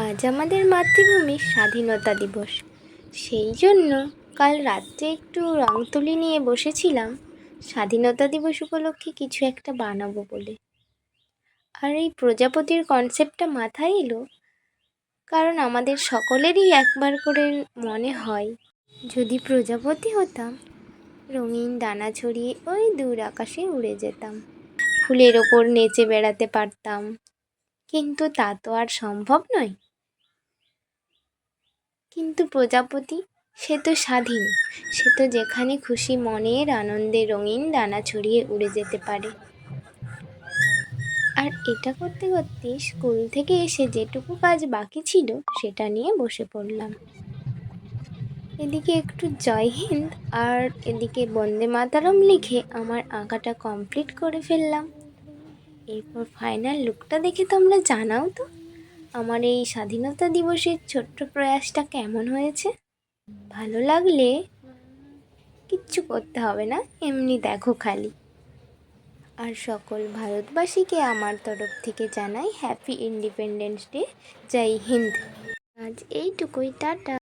আজ আমাদের মাতৃভূমির স্বাধীনতা দিবস। সেই জন্য কাল রাত্রে একটু রং তুলি নিয়ে বসেছিলাম স্বাধীনতা দিবস উপলক্ষে কিছু একটা বানাবো বলে। আর এই প্রজাপতির কনসেপ্টটা মাথায় এলো কারণ আমাদের সকলেরই একবার করে মনে হয় যদি প্রজাপতি হতাম, রঙিন দানা ছড়িয়ে ওই দূর আকাশে উড়ে যেতাম, ফুলের ওপর নেচে বেড়াতে পারতাম। কিন্তু তা তো আর সম্ভব নয়। কিন্তু প্রজাপতি, সে তো স্বাধীন, সে তো যেখানে খুশি মনের আনন্দে রঙিন ডানা ছড়িয়ে উড়ে যেতে পারে। আর এটা করতে করতে স্কুল থেকে এসে যেটুকু কাজ বাকি ছিল সেটা নিয়ে বসে পড়লাম। এদিকে একটু জয় হিন্দ আর এদিকে বন্দে মাতরম লিখে আমার আঁকাটা কমপ্লিট করে ফেললাম। এরপর ফাইনাল লুকটা দেখে তোমরা জানাও তো আমার এই স্বাধীনতা দিবসের ছোট্ট প্রয়াসটা কেমন হয়েছে। ভালো লাগলে কিচ্ছু করতে হবে না, এমনি দেখো খালি। আর সকল ভারতবাসীকে আমার তরফ থেকে জানাই হ্যাপি ইন্ডিপেন্ডেন্স ডে। জয় হিন্দ। আজ এইটুকুই, টাটা।